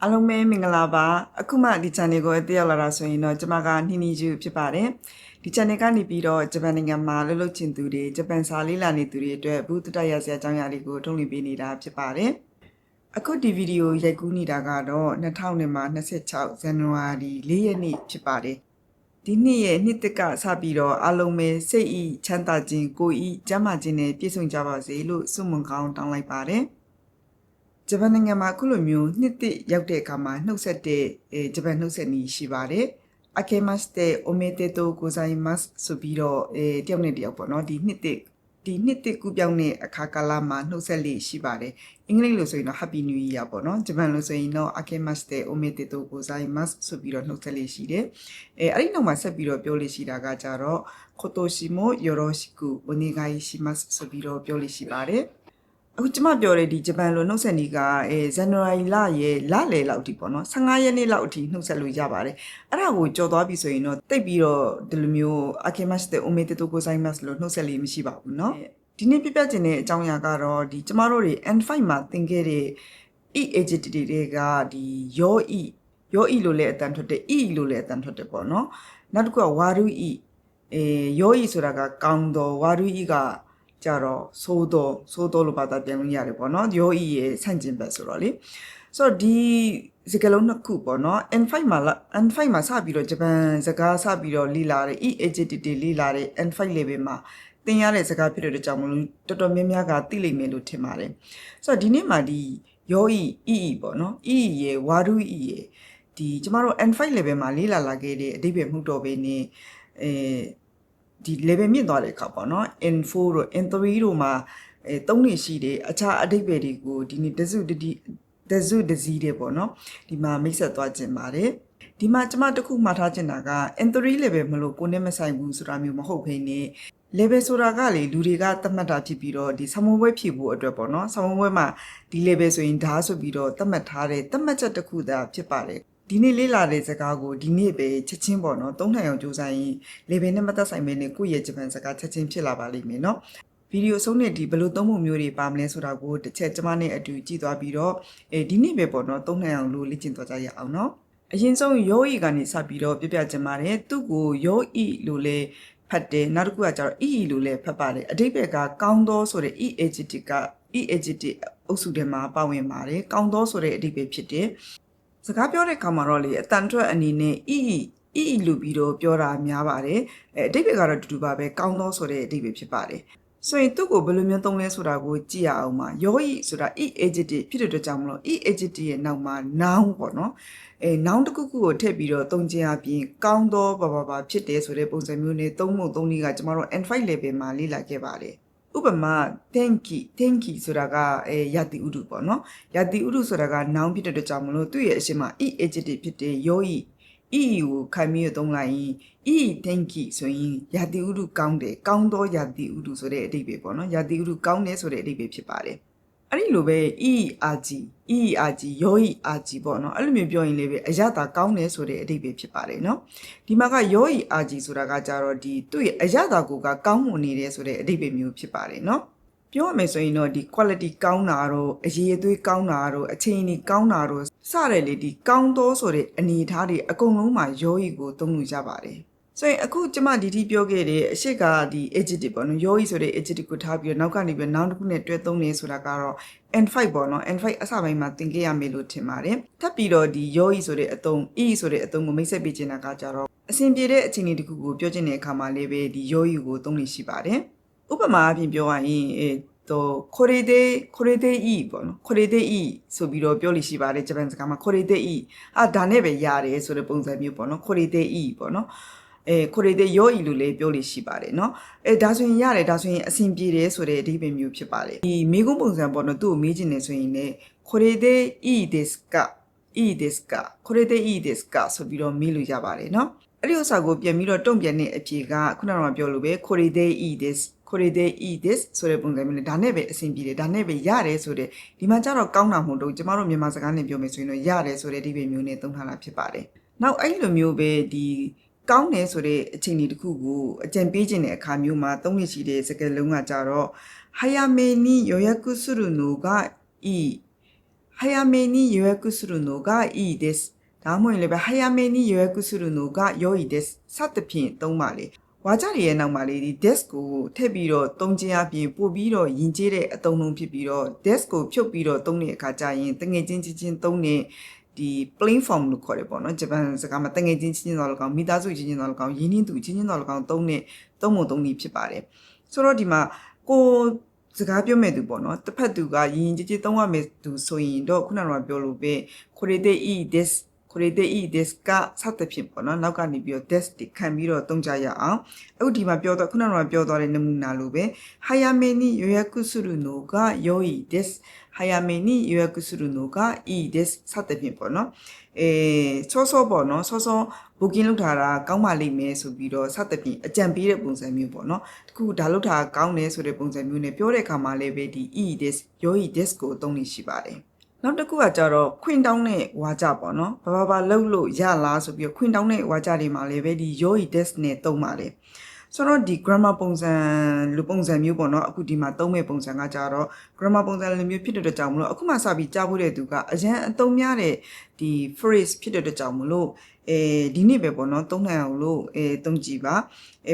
အားလုံးပဲမင်္ဂလာပါအခုမှဒီ channel ကိုတက်ရောက်လာတာဆိုရင်တော့ကျွန်မကနှီးနှီးယူဖြစ်ပါတယ်ဒီ channel ကနေပြီးတော့ဂျပန်နိုင်ငံမှာလှုပ်လှုပ်ချင်သူတွေဂျပန်စာလေးလာနေသူတွေအတွက်ဘူးတတရဆရာအကြောင်းအရာတွေကိုထုတ်လွှင့်ပေးနေတာဖြစ်ပါတယ်အခုဒီဗီဒီယိုရိုက်ကူးနေတာကတော့2026ဇန်နဝါရီ4ရက်နေ့ဖြစ်ပါတယ်ဒီနှစ်ရဲ့နှစ်တက်ကစပြီးတော့အားလုံးပဲစိတ်ဤချမ်းသာခြင်းကိုယ်ဤကျန်းမာခြင်းနဲ့ပြည့်စုံကြပါစေလို့ဆုမွန်ကောင်းတောင်းလိုက်ပါတယ်ဂျပန်နိုင်ငံမှာအခုလိုမျိုးနှစ်တစ်ရောက်တဲ့အခါမှာနှုတ်ဆက်တဲ့ဂျပန်နှုတ်ဆက်နည်းရှိပါတယ်အကေမတ်တဲ့အိုမေတေတိုကိုဇိုင်မတ်ဆိုပြီးတော့တယောက်နဲ့တယောက်ပေါ့နော်ဒီနှစ်တစ်ကူပြောင်းတဲ့အခါကာလမှာနှုတ်ဆက်လေးရှိပါတယ်အင်္ဂလိပ်လိုဆိုရင်တော့ Happy New Year ပေါ့နော်ဂျပန်လိုဆိုရင်တော့အကေမတ်တဲ့အိုမေတေတိုကိုဇိုင်မတ်ဆိုပြီးတော့နှုတ်ဆက်လေးရှိတယ်အဲ့ဒီနောက်မှာဆက်ပြီးတော့ပြောလို့ရှိတာကကြတော့今年もよろしくお願いしますဆိုပြီးတော့ပြောလို့ရှိပါတယ်အခုကျမပြောတဲ့ဒီဂျပန်လိုနှုတ်ဆက်နည်းကဇန်နဝါရီလရဲ့လလယ်လောက်အထိပေါ့နော်15ရက်နေ့လောက်အထိနှုတ်ဆက်လို့ရပါတယ်အဲ့ဒါကိုကြော်သွားပြီဆိုရင်တော့တိတ်ပြီးတော့ဒီလိုမျိုးအကေမတ်တဲ့အိုမေတေတိုကိုဆိုင်မတ်လို့နှုတ်ဆက်လေးမရှိပါဘူးเนาะဒီနေ့ပြပြချင်တဲ့အကြောင်းအရာကတော့ဒီကျမတို့တွေ N5 မှာသင်ခဲ့တဲ့ E adjective တွေကဒီယောဤလို့လည်းအတန်ထွက်တယ် E လို့လည်းအတန်ထွက်တယ်ပေါ့နော်နောက်တစ်ခုကဝါရုဤယောဤဆိုတာကကောင်းတော်ဝါရုဤကကြတော့သိုးတော်လို့ဘာသာပြန်လို့ရတယ်ပေါ့နော်ယောဤရဲ့ဆန့်ကျင်ဘက်ဆိုတော့လေဆိုတော့ဒီစကားလုံးနှစ်ခုပေါ့နော် N5 မှာစပြီးတော့ဂျပန်စကားစပြီးတော့လေ့လာတဲ့ E adjective တွေလေ့လာတဲ့ N5 level မှာသင်ရတဲ့စကားဖြစ်တဲ့ကြောင့်မလို့တော်တော်များများကသိလိမ့်မယ်လို့ထင်ပါတယ်ဆိုတော့ဒီနေ့မှာဒီယောဤပေါ့နော် E ရဲ့ဝါရုဤရဲ့ဒီကျမတို့ N5 level မှာလေ့လာခဲ့တဲ့အဓိပ္ပာယ်မှုတော်ပဲနေဒီ level မြင့်သွားတဲ့အခါပေါ့နော် N4 တို့ N3 တို့မှာသုံးနေရှိတယ်အခြားအဓိပ္ပာယ်တွေကိုဒီနေ့တစုတစည်းတယ်ပေါ့နော်ဒီမှာမိတ်ဆက်သွားခြင်းပါတယ်ဒီမှာကျမတခုမှားထားချင်တာက N3 level မလို့ကိုနဲ့မဆိုင်ဘူးဆိုတာမျိုးမဟုတ်ဘဲနဲ့ level ဆိုတာကလေလူတွေကသတ်မှတ်တာဖြစ်ပြီးတော့ဒီဆောင်းပွဲဖြည့်ဖို့အတွက်ပေါ့နော်ဆောင်းပွဲမှာဒီ level ဆိုရင်ဓာတ်ဆိုပြီးတော့သတ်မှတ်ထားတဲ့သတ်မှတ်ချက်တစ်ခုသာဖြစ်ပါတယ်ဒီနေ့လေးလာတဲ့စကားကိုဒီနေ့ပဲချက်ချင်းပေါ့နော်သုံးနိုင်အောင်ကြိုးစားရင် level နဲ့မသက်ဆိုင်မဲနဲ့ကိုယ့်ရဲ့ဂျပန်စကားချက်ချင်းဖြစ်လာပါလိမ့်မယ်နော်ဗီဒီယိုအဆုံးနဲ့ဒီဘယ်လိုသုံးပုံမျိုးတွေပါမလဲဆိုတာကိုတစ်ချက်ကျမနဲ့အတူကြည့်သွားပြီးတော့ဒီနေ့ပဲပေါ့နော်သုံးနိုင်အောင်လို့လေ့ကျင့်သွားကြရအောင်နော်အရင်ဆုံးယောဤကနေစပြီးတော့ပြချင်ပါတယ်သူ့ကိုယောဤလို့လဲဖတ်တယ်နောက်တစ်ခုကကျတော့ E လို့လဲဖတ်ပါတယ်အဓိပ္ပာယ်ကကောင်းသောဆိုတဲ့ E adjective အုပ်စုထဲမှာပါဝင်ပါတယ်ကောင်းသောဆိုတဲ့အဓိပ္ပာယ်ဖြစ်တယ်စကားပြောတဲ့အခါမှာတော့လေအတန်ထွက်အနေနဲ့ E လို့ပြီးတော့ပြောတာများပါတယ်အဓိပ္ပာယ်ကတော့တူတူပါပဲကောင်းသောဆိုတဲ့အဓိပ္ပာယ်ဖြစ်ပါတယ်ဆိုရင်သူ့ကိုဘယ်လိုမျိုးသုံးလဲဆိုတာကိုကြည့်ရအောင်ပါယောဤဆိုတာ E adjective ဖြစ်တဲ့အတွက်ကြောင့်မလို့ E adjective ရဲ့နောက်မှာ noun ပေါ့နော်noun တစ်ခုခုကိုထည့်ပြီးတော့သုံးခြင်းအပြင်ကောင်းသောဘာဖြစ်တယ်ဆိုတဲ့ပုံစံမျိုးနဲ့သုံးဖို့သုံးနည်းကကျမတို့ N5 level မှာလေ့လာခဲ့ပါတယ်ဥပမာthank you ဆိုတာကယတိဥဒုပေါ့နော်ယတိဥဒုဆိုတာက noun ဖြစ်တဲ့အတွက်ကြောင့်မလို့သူ့ရဲ့အရှင်းမှာ E adjective ဖြစ်တဲ့ယောဤE ကိုခိုင်ပြီးသုံးလိုက်ရင် E thank you ဆိုရင်ယတိဥဒုကောင်းတယ်ကောင်းသောယတိဥဒုဆိုတဲ့အဓိပ္ပာယ်ပေါ့နော်ယတိဥဒုကောင်းတယ်ဆိုတဲ့အဓိပ္ပာယ်ဖြစ်ပါတယ်အဲ့ဒီလိုပဲ ERG ယောဤ RG ပေါ့နော်အဲ့လိုမျိုးပြောရင်လည်းပဲအရသာကောင်းတယ်ဆိုတဲ့အဓိပ္ပာယ်ဖြစ်ပါတယ်နော်ဒီမှာကယောဤ RG ဆိုတာကကြတော့ဒီသူ့ရဲ့အရသာကိုကကောင်းမွန်နေတယ်ဆိုတဲ့အဓိပ္ပာယ်မျိုးဖြစ်ပါတယ်နော်ပြောရမယ်ဆိုရင်တော့ဒီ quality ကောင်းတာတော့အရေးအသွေးကောင်းတာတော့အချိန်ကြီးကောင်းတာတော့စတဲ့လေဒီကောင်းသောဆိုတဲ့အနေအထားတွေအကုန်လုံးမှာယောဤကိုသုံးလို့ရပါတယ်ဆိုရင်အခုကျမဒီတိပြောခဲ့တဲ့အရှိကဒီ adjective ပေါ့နော်ယောဤဆိုတဲ့ adjective ကိုထားပြီးတော့နောက်ကနေပြီးနောက်တစ်ခုနဲ့တွဲသုံးနေဆိုတာကတော့ N5 ပေါ့နော် N5 အစပိုင်းမှာသင်ခဲ့ရမယ်လို့ထင်ပါတယ်ထပ်ပြီးတော့ဒီယောဤဆိုတဲ့အသုံး E ဆိုတဲ့အသုံးကိုမိတ်ဆက်ပေးချင်တာကကြတော့အဆင်ပြေတဲ့အခြေအနေတစ်ခုကိုပြောချင်တဲ့အခါမှာလည်းပဲဒီယောဤကိုသုံးလို့ရှိပါတယ်ဥပမာအပြင်ပြောရရင်これでいいပေါ့နော်これでいいဆိုပြီးတော့ပြောလို့ရှိပါတယ်ဂျပန်စကားမှာこれでいいဒါနဲ့ပဲရတယ်ဆိုတဲ့ပုံစံမျိုးပေါ့နော်これでいいပေါ့နော်これで良いလို့လည်းပြောလို့ရှိပါတယ်เนาะဒါဆိုရင်ရတယ်ဒါဆိုရင်အဆင်ပြေတယ်ဆိုတဲ့အဓိပ္ပာယ်မျိုးဖြစ်ပါတယ်ဒီမိကုန်းပုံစံပေါ့နော်သူ့ကိုမေးချင်တယ်ဆိုရင်လည်းこれでいいですかこれでいいですかဆိုပြီးတော့မေးလို့ရပါတယ်เนาะအဲ့ဒီဥစ္စာကိုပြန်ပြီးတော့တုံ့ပြန်တဲ့အဖြေကခုနကပြောလို့ပဲこれでいいですဆိုတဲ့ပုံစံမျိုးနဲ့ဒါနဲ့ပဲအဆင်ပြေတယ်ဒါနဲ့ပဲရတယ်ဆိုတဲ့ဒီမှာကျတော့ကောင်းတာမဟုတ်တော့ကျမတို့မြန်မာစကားနဲ့ပြောမယ်ဆိုရင်တော့ရတယ်ဆိုတဲ့အဓိပ္ပာယ်မျိုးနဲ့သုံးထားတာဖြစ်ပါတယ်နောက်အဲ့လိုမျိုးပဲဒီကောင်းတယ်ဆိုတဲ့အချိန်တစ်ခုကိုအကြံပေးခြင်းတဲ့အခါမျိုးမှာသုံးရရှိတဲ့စကားလုံးကကြတော့早めに予約するのがいい早めに予約するのがいいです。ဒါမှမဟုတ်လည်းပဲ早めに予約するのが良いです。စသဖြင့်သုံးပါလေဝါကြတွေရဲ့နောက်မှာလေဒီ desk ကိုထည့်ပြီးတော့သုံးခြင်းအပြင်ပို့ပြီးတော့ယဉ်ကျေးတဲ့အသုံးလုံးဖြစ်ပြီးတော့ desk ကိုဖြုတ်ပြီးတော့သုံးတဲ့အခါကျရင်တငယ်ချင်းသုံးတဲ့ဒီ plain form လို့ခေါ်တယ်ပေါ့နော်ဂျပန်စကားမှာတငယ်ချင်းတော့လည်းကောင်းမိသားစုချင်းတော့လည်းကောင်းရင်းနှီးသူချင်းတော့လည်းကောင်းသုံးတဲ့သုံးပုံသုံးနည်းဖြစ်ပါတယ်ဆိုတော့ဒီမှာကိုစကားပြောမဲ့သူပေါ့နော်တစ်ဖက်သူကယဉ်ကျေးသုံးရမယ်သူဆိုရင်တော့ခုနကပြောလို့ပဲこれでいいですこれでいいですかစသဖြင့်ပေါ့နော်နောက်ကနေပြီးတော့ desk တွေခံပြီးတော့သုံးကြရအောင်အခုဒီမှာပြောတော့ခုနကပြောသွားတဲ့နမူနာလိုပဲ早めに予約するのが良いです早めに予約するのがいいですစသဖြင့်ပေါ့နော်စောပေါ့နော်စော booking လုပ်ထားတာကောင်းပါလိမ့်မယ်ဆိုပြီးတော့စသဖြင့်အကြံပေးတဲ့ပုံစံမျိုးပေါ့နော်တခုဒါလုပ်ထားကောင်းတယ်ဆိုတဲ့ပုံစံမျိုးနဲ့ပြောတဲ့အခါမှာလည်းပဲဒီ いいです良いですကိုအသုံးနေရှိပါတယ်နောက်တစ်ခုကကြတော့ခွင့်တောင်းတဲ့ဝါကြပေါ့နော်ဘာလှုပ်လို့ရလားဆိုပြီးခွင့်တောင်းတဲ့ဝါကြတွေမှာလည်းပဲဒီယောဤ desk နဲ့သုံးပါတယ်ဆိုတော့ဒီ grammar ပုံစံလူပုံစံမျိုးပေါ့နော်အခုဒီမှာသုံးမဲ့ပုံစံကကြတော့ grammar ပုံစံလိုမျိုးဖြစ်တဲ့ကြောင့်မလို့အခုမှစပြီးကြားဖို့တဲ့သူကအရန်အသုံးများတဲ့ဒီ phrase ဖြစ်တဲ့ကြောင့်မလို့ဒီနေ့ပဲပေါ့နော်သုံးနိုင်အောင်လို့သုံးကြည့်ပါ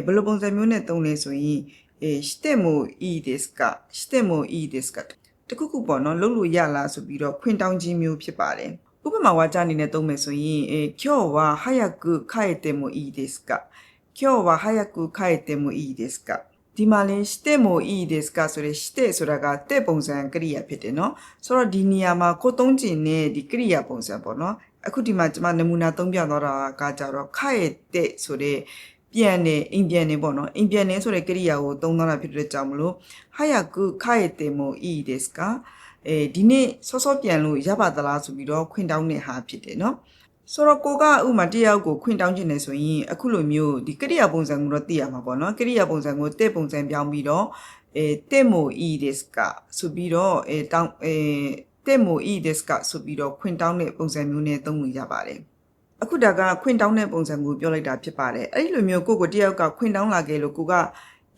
ဘယ်လိုပုံစံမျိုးနဲ့သုံးလဲဆိုရင်してもいいですかしてもいいですかတခုခုပေါ့နော်လုပ်လို့ရလားဆိုပြီးတော့ခွင့်တောင်းခြင်းမျိုးဖြစ်ပါတယ်ဥပမာဝါကြအနေနဲ့သုံးမယ်ဆိုရင်今日は早く帰ってもいいですか今日は早く帰ってもいいですかဒီမှာလဲしてもいいですかဆိုတဲ့してဆိုတာကတဲ့ပုံစံကရိယာဖြစ်တယ်နော်ဆိုတော့ဒီနေရာမှာကိုသုံးကျင်တဲ့ဒီကရိယာပုံစံပေါ့နော်အခုဒီမှာကျွန်မနမူနာသုံးပြတော့တာကကြတော့ခရဲ့တဲ့ဆိုတဲ့ပြန်နေအိမ်ပြန်နေပေါ့နော်အိမ်ပြန်နေဆိုတဲ့ကရိယာကိုသုံးတော့တာဖြစ်တဲ့ကြောင့်မလို့早く帰ってもいいですかဒီနေ့စောပြန်လို့ရပါသလားဆိုပြီးတော့ခွင့်တောင်းတဲ့ဟာဖြစ်တယ်နော်ဆိုတော့ကိုကဥမာတယောက်ကိုခွင့်တောင်းခြင်းနေဆိုရင်အခုလိုမျိုးဒီကရိယာပုံစံကိုတော့သိရမှာပေါ့နော်ကရိယာပုံစံကိုတဲ့ပုံစံပြောင်းပြီးတော့တဲ့မိုいいですかဆိုပြီးတော့တောင်းတဲ့မိုいいですかဆိုပြီးတော့ခွင့်တောင်းတဲ့ပုံစံမျိုးနဲ့သုံးလို့ရပါတယ်အခုဒါကခွင့်တောင်းတဲ့ပုံစံကိုပြောလိုက်တာဖြစ်ပါတယ်အဲ့ဒီလိုမျိုးကိုတယောက်ကခွင့်တောင်းလာခဲ့လို့ကိုက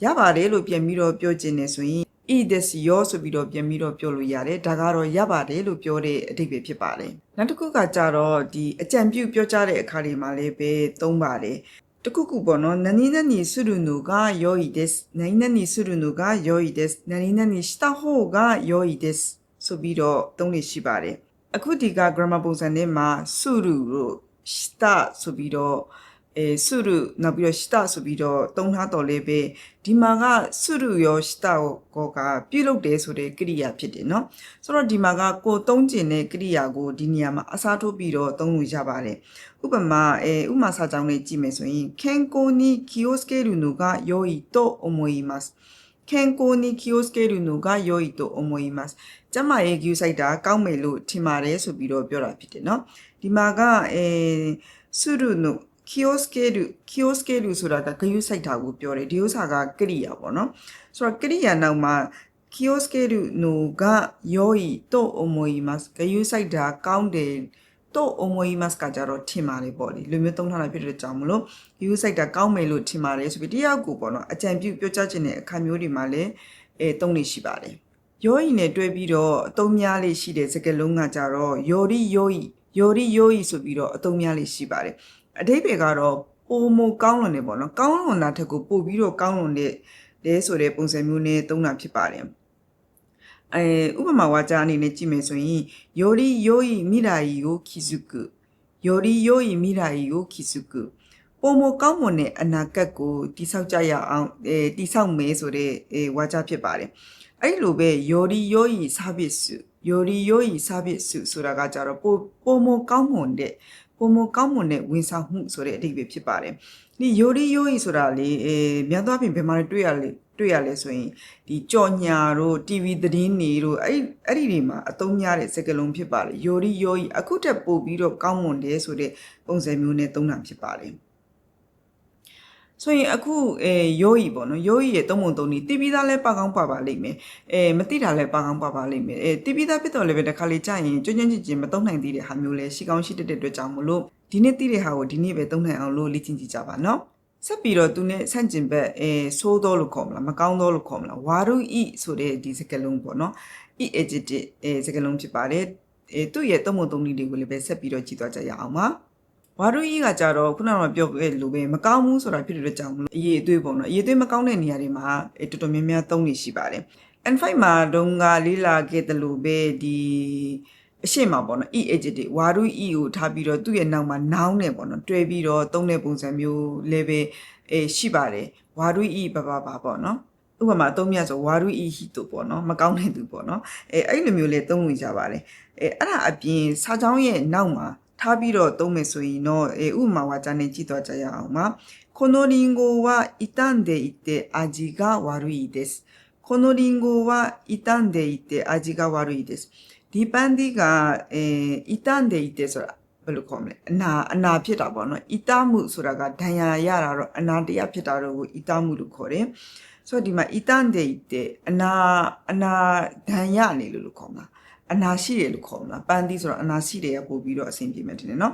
ရပါတယ်လို့ပြန်ပြီးတော့ပြောခြင်းနေဆိုရင်いいですよဆိုပြီးတော့ပြန်ပြီးတော့ပြောလို့ရတယ်ဒါကတော့ရပါတယ်လို့ပြောတဲ့အဓိပ္ပာယ်ဖြစ်ပါတယ်နောက်တစ်ခုကကြတော့ဒီအကြံပြုပြောကြားတဲ့အခါတွေမှာလည်းပဲသုံးပါတယ်တခုခုပေါ့နော်何々するのが良いです何々するのが良いです何々した方が良いですဆိုပြီးတော့သုံးနေရှိပါတယ်အခုဒီက grammar ပုံစံနဲ့မှာするလို့したဆိုပြီးတော့するနောက်ပြီးတော့したဆိုပြီးတော့သုံးထားတော်လေးပဲဒီမှာကするရောしたကိုကပြုလုပ်တယ်ဆိုတဲ့ကရိယာဖြစ်တယ်เนาะဆိုတော့ဒီမှာကကိုသုံးကျင်တဲ့ကရိယာကိုဒီနေရာမှာအစားထိုးပြီးတော့သုံးလို့ရပါတယ်ဥပမာဥပမာစာကြောင်းလေးကြည့်မယ်ဆိုရင်健康に気をつけるのが良いと思います健康に気をつけるのが良いと思いますကျမရဲ့ view site တာကောင်းမယ်လို့ထင်ပါတယ်ဆိုပြီးတော့ပြောတာဖြစ်တယ်เนาะဒီမှာကするの気をつけるဆိုတာကဂယုစိုက်တာကိုပြောတယ်ဒီဥစ္စာကကရိယာပေါ့နော်ဆိုတော့ကရိယာနောက်မှာ気をつけるのが良いと思いますဂယုစိုက်တာကောင်းတယ်と思いますကကြတော့ထင်ပါတယ်ပေါ့လေလူမျိုးသုံးထားတာဖြစ်တဲ့ကြောင့်မလို့ဂယုစိုက်တာကောင်းမယ်လို့ထင်ပါတယ်ဆိုပြီးတယောက်ကိုပေါ့နော်အကြံပြုပြောကြားခြင်းတဲ့အခါမျိုးတွေမှာလည်းသုံးနေရှိပါတယ်ယောဤနဲ့တွဲပြီးတော့အသုံးများလေးရှိတဲ့စကားလုံးကကြတော့ယောရီယောဤဆိုပြီးတော့အသုံးများလေးရှိပါတယ်အဓိပ္ပာယ်ကတော့ပိုမိုကောင်းလွန်နေပေါ့နော်ကောင်းလွန်တာထက်ကိုပိုပြီးတော့ကောင်းလွန်တဲ့ဆိုတဲ့ပုံစံမျိုးနဲ့သုံးတာဖြစ်ပါတယ်ဥပမာဝါကြအနေနဲ့ကြည့်မယ်ဆိုရင်ယောရီယောဤမိရာဤကိုခိစုကုယောရီယောဤမိရာဤကိုခိစုကုပိုမိုကောင်းမွန်တဲ့အနာဂတ်ကိုတိဆောက်ကြရအောင်တိဆောက်မယ်ဆိုတဲ့ဝါကြဖြစ်ပါတယ်အဲ့လိုပဲယောရီယောဤ service ယောရီယောဤ service ဆိုတာကကြတော့ပိုမိုကောင်းမွန်တဲ့ပုံမကောင်းမွန်တဲ့ဝန်ဆောင်မှုဆိုတဲ့အဓိပ္ပာယ်ဖြစ်ပါတယ်။ဒီယိုရီယိုဤဆိုတာလေများသောအားဖြင့်ဘယ်မှာတွေ့ရလဲဆိုရင်ဒီကြော်ညာတို့ TV သတင်းတွေတို့အဲ့ဒီတွေမှာအသုံးများတဲ့စကားလုံးဖြစ်ပါတယ်။ယိုရီယိုဤအခုတက်ပို့ပြီးတော့ကောင်းမွန်တယ်ဆိုတဲ့ပုံစံမျိုးနဲ့သုံးတာဖြစ်ပါတယ်။ဆိုရင်အခုယောဤပေါ့နော်ယောဤရဲ့သုံးပုံသုံးနည်းတိပိသားလဲပါကောင်းပါလိမ့်မယ်မတိတာလဲပါကောင်းပါလိမ့်မယ်တိပိသားဖြစ်တော့လည်းပဲတစ်ခါလေကြာရင်ကျွန်းချင်းမသုံးနိုင်သေးတဲ့ဟာမျိုးလဲရှိကောင်းရှိတတ်တဲ့အတွက်ကြောင့်မလို့ဒီနေ့သိတဲ့ဟာကိုဒီနေ့ပဲသုံးနိုင်အောင်လို့လေ့ကျင့်ကြည့်ကြပါနော်ဆက်ပြီးတော့သူနဲ့ဆန့်ကျင်ဘက်ဆိုးတော့လို့ခေါ်မလားမကောင်းတော့လို့ခေါ်မလားဝါရုဤဆိုတဲ့ဒီစကားလုံးပေါ့နော်ဤ adjective စကားလုံးဖြစ်ပါတယ် သူ့ရဲ့သုံးပုံသုံးနည်းတွေကိုလည်းပဲဆက်ပြီးတော့ကြည့်သွားကြရအောင်ပါဝါရုကြီးကကြတော့ခုနကပြောခဲ့လို့ပဲမကောင်းဘူးဆိုတာဖြစ်တဲ့ကြောင့်မလို့အရေးအသွေးပေါ့နော်အရေးအသွေးမကောင်းတဲ့နေရာတွေမှာတော်တော်များများသုံးနေရှိပါတယ် N5 မှာတုန်းကလေးလာခဲ့တယ်လို့ပဲဒီအရှိမပေါ့နော် E adjective ဝါရု E ကိုထားပြီးတော့သူ့ရဲ့နောက်မှာ noun နဲ့ပေါ့နော်တွဲပြီးတော့သုံးတဲ့ပုံစံမျိုးလည်းပဲရှိပါတယ်ဝါရု E ဘာပေါ့နော်ဥပမာအသုံးမြတ်ဆိုဝါရု E ဟီတိုပေါ့နော်မကောင်းတဲ့သူပေါ့နော်အဲ့လိုမျိုးလေးသုံးလို့ကြပါတယ်အဲ့ဒါအပြင်စာကြောင်းရဲ့နောက်မှာထားပြီးတော့သုံးမယ်ဆိုရင်တော့ဥပမာဝါကျနဲ့ကြည့်သွားကြရအောင်ပါこのリンゴは傷んでいて味が悪いですこのリンゴは傷んでいて味が悪いですဒီပန်းသီးက傷んでいてဆိုတာဘယ်လိုခေါ်မလဲအနာဖြစ်တာပေါ့နော်ဣတမှုဆိုတာကဒဏ်ရာရတာတော့အနာတရားဖြစ်တာတော့ကိုဣတမှုလို့ခေါ်တယ်ဆိုတော့ဒီမှာဣတန်ဒေတဲ့အနာဒဏ်ရနေလို့ခေါ်မှာအနာရှိတယ်လို့ခေါ်မှာပန်းသီးဆိုတော့အနာရှိတယ်ရပို့ပြီးတော့အဆင်ပြေမယ်တင်တယ်နော်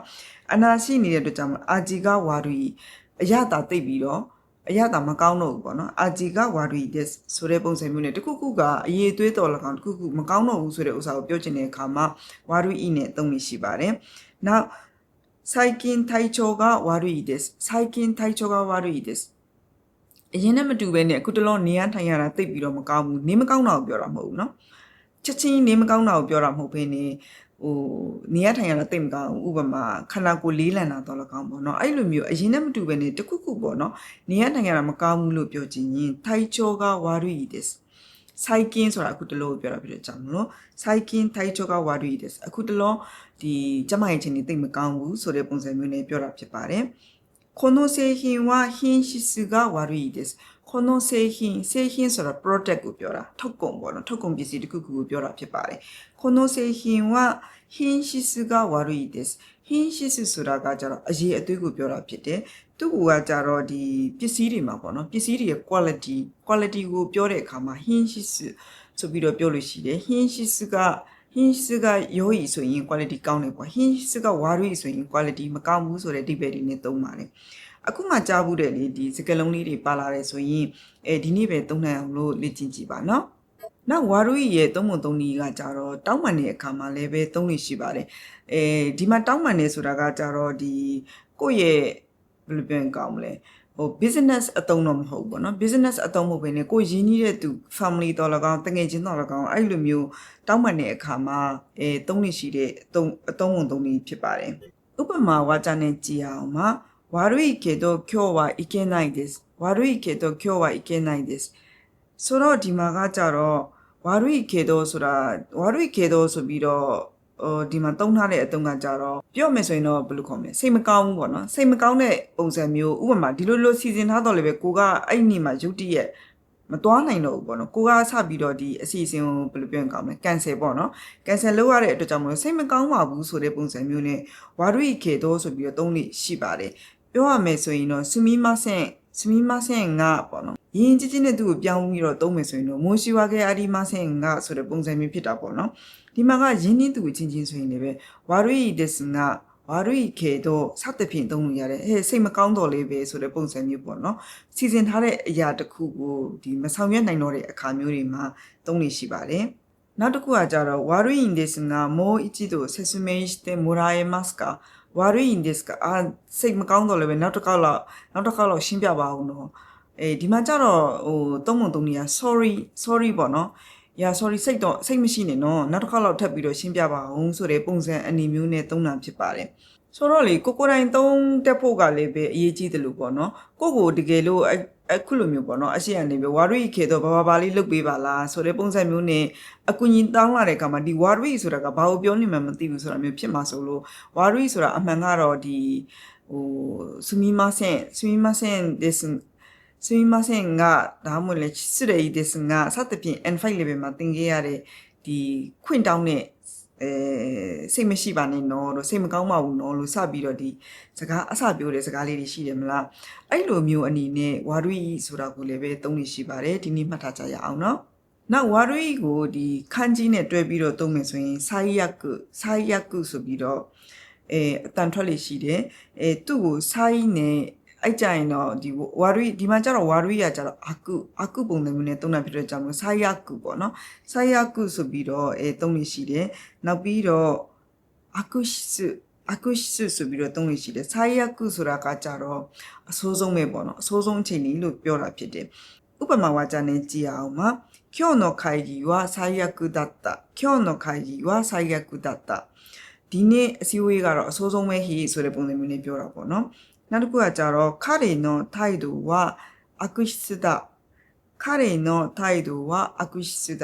အနာရှိနေတဲ့အတွက်ကြောင့်အာဂျီကဝါရီအရတာတိတ်ပြီးတော့အရတာမကောင်းတော့ဘူးပေါ့နော်အာဂျီကဝါရီတဲ့ဆိုတဲ့ပုံစံမျိုးနဲ့တခုခုကအရေးသွေးတော်၎င်းတခုခုမကောင်းတော့ဘူးဆိုတဲ့ဥစ္စာကိုပြောချင်တဲ့အခါမှာဝါရီနဲ့သုံးလို့ရှိပါတယ်နောက်最近体調が悪いです最近体調が悪いですအရင်နဲ့မတူပဲနဲ့အခုတလုံးနေရထိုင်ရတာတိတ်ပြီးတော့မကောင်းဘူးနေမကောင်းတာကိုပြောတာမဟုတ်ဘူးเนาะချက်ချင်းနေမကောင်းတာကိုပြောတာမဟုတ်ဘဲနဲ့နေရထိုင်ရတာတိတ်မကောင်းဘူးဥပမာခန္ဓာကိုယ်လေးလံတာတော့လကောင်းပေါ့เนาะအဲ့လိုမျိုးအရင်နဲ့မတူပဲနဲ့တခုခုပေါ့เนาะနေရထိုင်ရတာမကောင်းဘူးလို့ပြောချင်ရင်ထိုင်ချောကဝါရီです最近ဆိုတာအခုတလုံးပြောတာဖြစ်တဲ့အကြောင်းလို့最近体調が悪いですအခုတလုံးဒီကျမရဲ့ချင်းနေတိတ်မကောင်းဘူးဆိုတဲ့ပုံစံမျိုးနဲ့ပြောတာဖြစ်ပါတယ်この製品は品質が悪いです。この製品ဆိုတာ product ကိုပြောတာထုတ်ကုန်ပေါ့နော်ထုတ်ကုန်ပစ္စည်းတစ်ခုခုကိုပြောတာဖြစ်ပါတယ်この製品は品質が悪いです品質ဆိုတာကကြတော့အရေးအသွေးကိုပြောတာဖြစ်တယ်သူကကြတော့ဒီပစ္စည်းတွေမှာပေါ့နော်ပစ္စည်းတွေရဲ့ quality ကိုပြောတဲ့အခါမှာ品質ဆိုပြီးတော့ပြောလို့ရှိတယ်品質က良いဆိုရင် quality ကောင်းတယ်ပေါ့品質က悪いဆိုရင် quality မကောင်းဘူးဆိုတဲ့ဒီပဲဒီနဲ့သုံးပါတယ်အခုမှကြားဘူးတဲ့လေဒီစကားလုံးလေးတွေပါလာတယ်ဆိုရင်ဒီနေ့ပဲသုံးနိုင်အောင်လို့လေ့ကျင့်ကြည့်ပါနော်နောက်ဝါရုရဲ့သုံးပုံသုံးနည်းကကြတော့တောင်းပန်တဲ့အခါမှာလည်းပဲသုံးလို့ရှိပါတယ်ဒီမှာတောင်းပန်နေဆိုတာကကြတော့ဒီကိုယ့်ရဲ့ဘယ်လိုပြောရင်ကောင်းမလဲbusiness အတုံးတော့မဟုတ်ဘူးเนาะ business အတုံးမဟုတ်ဘဲနဲ့ကိုရင်းနှီးတဲ့သူ family တော်လကောင်တငယ်ချင်းတော်လကောင်အဲ့လိုမျိုးတောင်းပန်တဲ့အခါမှာသုံးနေရှိတဲ့အတုံးပုံသုံးနည်းဖြစ်ပါတယ်ဥပမာဝါကျနဲ့ကြည့်အောင်ပါ悪いけど今日はいけないです悪いけど今日はいけないですဆိုတော့ဒီမှာကကြတော့悪いけどဆိုတာ悪いけどဆိုပြီးတော့ဒီမှာတုံးထားတဲ့အတုံးကကြတော့ပြောမယ်ဆိုရင်တော့ဘယ်လိုခေါ်မလဲစိတ်မကောင်းဘူးပေါ့နော်စိတ်မကောင်းတဲ့ပုံစံမျိုးဥပမာဒီလိုစီစဉ်ထားတော့လည်းပဲကိုကအဲ့ဒီမှာရုတ်တရက်မသွားနိုင်တော့ဘူးပေါ့နော်ကိုကစပြီးတော့ဒီအစီအစဉ်ကိုဘယ်လိုပြောရင်ကောင်းမလဲ cancel ပေါ့နော် cancel လုပ်ရတဲ့အတွက်ကြောင့်မလို့စိတ်မကောင်းပါဘူးဆိုတဲ့ပုံစံမျိုးနဲ့ဝါရုကေတော့ဆိုပြီးတော့သုံးလို့ရှိပါတယ်ပြောရမယ်ဆိုရင်တော့すみませんငါပေါ့နော်ယဉ်ကြီးနဲ့သူ့ကိုပြောင်းပြီးတော့သုံးမယ်ဆိုရင်တော့မိုးရှိဝါခဲ့အဒီမဆင်ငါဆိုတဲ့ပုံစံမျိုးဖြစ်တာပေါ့နော်ဒီမှာကယဉ်နှင်းသူအချင်းချင်းဆိုရင်လည်းပဲဝါရုဒက်စငါဝါရုခေတော့စသဖြင့်သုံးလို့ရတယ်စိတ်မကောင်းတော့လေးပဲဆိုတဲ့ပုံစံမျိုးပေါ့နော်စီစဉ်ထားတဲ့အရာတစ်ခုကိုဒီမဆောင်ရွက်နိုင်တော့တဲ့အခါမျိုးတွေမှာသုံးလို့ရှိပါတယ်နောက်တစ်ခုကကြတော့ဝါရုですがもう一度説明してもらえますか悪いんですかစိတ်မကောင်းတော့လည်းပဲနောက်တစ်ခေါက်လောက်ရှင်းပြပါဦးနော်ဒီမှာကြတော့သုံးပုံသုံးနေရ sorry ပေါ့နော်sorry စိတ်မရှိနဲ့နော်နောက်တစ်ခေါက်လောက်ထပ်ပြီးတော့ရှင်းပြပါအောင်ဆိုတဲ့ပုံစံအနေမျိုးနဲ့သုံးတာဖြစ်ပါတယ်ဆိုတော့လေကိုတိုင်းသုံးတက်ဖို့ကလည်းပဲအရေးကြီးတယ်လို့ပေါ့နော်ကိုတကယ်လို့အခုလိုမျိုးပေါ့နော်အရှိအနေပဲဝါရီခေတော့ဘာလေးလုတ်ပေးပါလားဆိုတဲ့ပုံစံမျိုးနဲ့အကူကြီးတောင်းလာတဲ့အခါမှာဒီဝါရီဆိုတာကဘာကိုပြောနေမှမသိဘူးဆိုတာမျိုးဖြစ်မှာဆိုလို့ဝါရီဆိုတာအမှန်ကတော့ဒီすみませんですすみませんがဒါမှမဟုတ်လေ失礼ですがစသဖြင့် N5 level မှာသင်ခဲ့ရတဲ့ဒီခွင့်တောင်းတဲ့စိတ်မရှိပါနဲ့နော်လို့စိတ်မကောင်းပါဘူးနော်လို့စပြီးတော့ဒီစကားအစပြောတဲ့စကားလေးတွေရှိတယ်မလားအဲ့လိုမျိုးအနေနဲ့ဝါရီဆိုတာကိုလည်းပဲသုံးနေရှိပါတယ်ဒီနေ့မှတ်ထားကြရအောင်နော်နောက်ဝါရီကိုဒီခန်းကြီးနဲ့တွဲပြီးတော့သုံးမယ်ဆိုရင်စာယကုဆိုပြီးတော့အတန်ထွက်လေးရှိတယ်သူ့ကိုစာရီနဲ့ အဲ့ကြရင်တော့ဒီဝါရီဒီမှာကျတော့ဝါရီကကျတော့အာကုပုံစံမျိုးနဲ့သုံးတာဖြစ်တဲ့ကြောင့်မို့ဆိုင်ယာကုပေါ့နော်ဆိုင်ယာကုဆိုပြီးတော့သုံးလို့ရှိတယ်နောက်ပြီးတော့အာကုရှိဆိုပြီးတော့သုံးလို့ရှိတယ်ဆိုင်ယာကုဆိုတာကကျတော့အဆိုးဆုံးပဲပေါ့နော်အဆိုးဆုံးအချိန်ကြီးလို့ပြောတာဖြစ်တယ်ဥပမာဝါကျနဲ့ကြည့်အောင်ပါ今日の会議は最悪だった今日の会議は最悪だったဒီနေ့အစည်းအဝေးကတော့အဆိုးဆုံးပဲဟိဆိုတဲ့ပုံစံမျိုးနဲ့ပြောတာပေါ့နော်နောက်တစ်ခုကကြတော့彼の態度は悪質だ彼の態度は悪質だ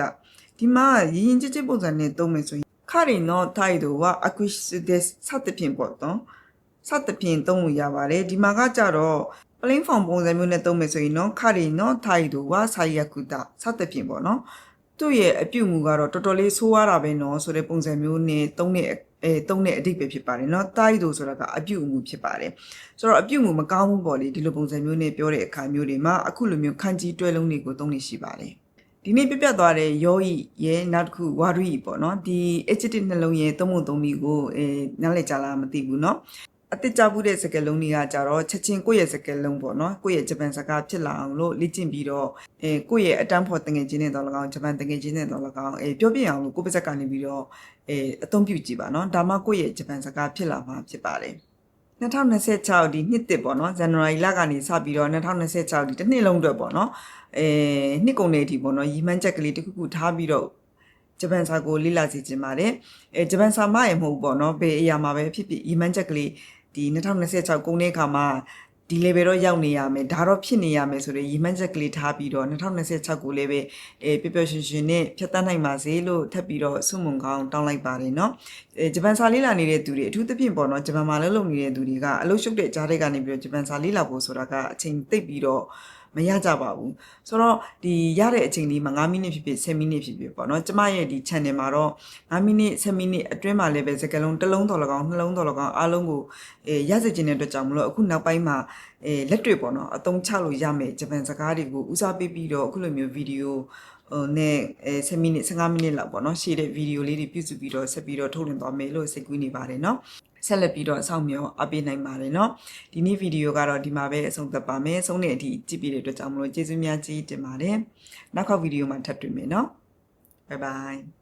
ဒီမှာရင်းချင်းပုံစံနဲ့သုံးမယ်ဆိုရင်彼の態度は悪質ですစသဖြင့်ပေါ့နော်စသဖြင့်သုံးလို့ရပါတယ်ဒီမှာကကြတော့ plain form ပုံစံမျိုးနဲ့သုံးမယ်ဆိုရင်နော်彼の態度は最悪だစသဖြင့်ပေါ့နော်သူ့ရဲ့အပြုတ်မှုကတော့တော်တော်လေးဆိုးရတာပဲနော်ဆိုတဲ့ပုံစံမျိုးနဲ့သုံးတဲ့အဓိပ္ပာယ်ဖြစ်ပါတယ်နော်တိုက်တို့ဆိုတာကအပြုတ်မှုဖြစ်ပါတယ်ဆိုတော့အပြုတ်မှုမကောင်းဘူးပေါ့လေဒီလိုပုံစံမျိုးနဲ့ပြောတဲ့အခါမျိုးတွေမှာအခုလိုမျိုးခန်းကြီးတွဲလုံးတွေကိုသုံးနေရှိပါတယ်ဒီနေ့ပြသွားတဲ့ယောဤရဲ့နောက်တစ်ခုဝါရီပေါ့နော်ဒီ adjective နှလုံးရဲ့သုံးပုံသုံးနည်းကိုနားလည်ကြလားမသိဘူးနော်အတိတ်ကြဘူးတဲ့စကားလုံးတွေကကြတော့ချက်ချင်းကိုယ့်ရဲ့စကားလုံးပေါ့နော်ကိုယ့်ရဲ့ဂျပန်စကားဖြစ်လာအောင်လို့လေ့ကျင့်ပြီးတော့ကိုယ့်ရဲ့အတန်းဖို့တငယ်ချင်းနဲ့တော့၎င်းဂျပန်တငယ်ချင်းနဲ့တော့၎င်းပြောပြအောင်လို့ကိုယ့်ပါဇက်ကနေပြီးတော့အသုံးပြုကြည့်ပါနော်ဒါမှကိုယ့်ရဲ့ဂျပန်စကားဖြစ်လာမှာဖြစ်ပါတယ်2026ဒီနှစ်တစ်ပေါ့နော်ဇန်နဝါရီလကနေစပြီးတော့2026ဒီတစ်နှစ်လုံးအတွက်ပေါ့နော်နှစ်ကုန်နေအထိပေါ့နော်ရီမှန်းချက်ကလေးတစ်ခုခုထားပြီးတော့ဂျပန်စာကိုလေ့လာစီခြင်းပါတယ်ဂျပန်စာမရမဟုတ်ပေါ့နော်ဘယ်အရာမှာပဲဖြစ်ဖြစ်ရီမှန်းချက်ကလေးဒီ2026ကုန်တဲ့အခါမှာဒီ level တော့ရောက်နေရမယ်ဒါတော့ဖြစ်နေရမယ်ဆိုတော့ရီမှန်းချက်ကလေးထားပြီးတော့2026ကိုလည်းပဲပျော်ပျော်ရွှင်ရွှင်နဲ့ဖြတ်သန်းနိုင်ပါစေလို့ထပ်ပြီးတော့ဆုမွန်ကောင်းတောင်းလိုက်ပါတယ်เนาะဂျပန်စာလေ့လာနေတဲ့သူတွေအထူးသဖြင့်ပေါ့နော်ဂျပန်မှာလည်းလုပ်နေတဲ့သူတွေကအလုပ်ရှုပ်တဲ့ကြားတွေကနေပြီးတော့ဂျပန်စာလေ့လာဖို့ဆိုတာကအချိန်သိပ်ပြီးတော့မရကြပါဘူးဆိုတော့ဒီရတဲ့အချိန်လေးမှာ9မိနစ်ဖြစ်ဖြစ်10မိနစ်ဖြစ်ဖြစ်ပေါ့နော်ကျမရဲ့ဒီ channel မှာတော့9မိနစ်10မိနစ်အတွင်းမှာလည်းပဲစကားလုံးတစ်လုံးတော်၎င်းနှလုံးတော်၎င်းအားလုံးကိုရစေခြင်းတဲ့အတွက်ကြောင့်မလို့အခုနောက်ပိုင်းမှာလက်တွေ့ပေါ့နော်အသုံးချလို့ရမယ်ဂျပန်စကားတွေကိုဦးစားပေးပြီးတော့အခုလိုမျိုးဗီဒီယိုနဲ့10မိနစ်15မိနစ်လောက်ပေါ့နော်ရှေ့တဲ့ဗီဒီယိုလေးတွေပြုစုပြီးတော့ဆက်ပြီးတော့ထုတ်လွှင့်သွားမယ်လို့စိတ်ကူးနေပါတယ်เนาะဆက်လက်ပြီးတော့အဆောင်မြော်အပေးနိုင်ပါတယ်เนาะဒီနေ့ဗီဒီယိုကတော့ဒီမှာပဲအဆုံးသတ်ပါမယ်ဆုံးတဲ့အထိကြည့်ပြီးတဲ့အတွက်ကြောင့်မလို့ကျေးဇူးများကြီးတင်ပါတယ်နောက်ခေါက်ဗီဒီယိုမှာထပ်တွေ့မယ်เนาะ bye bye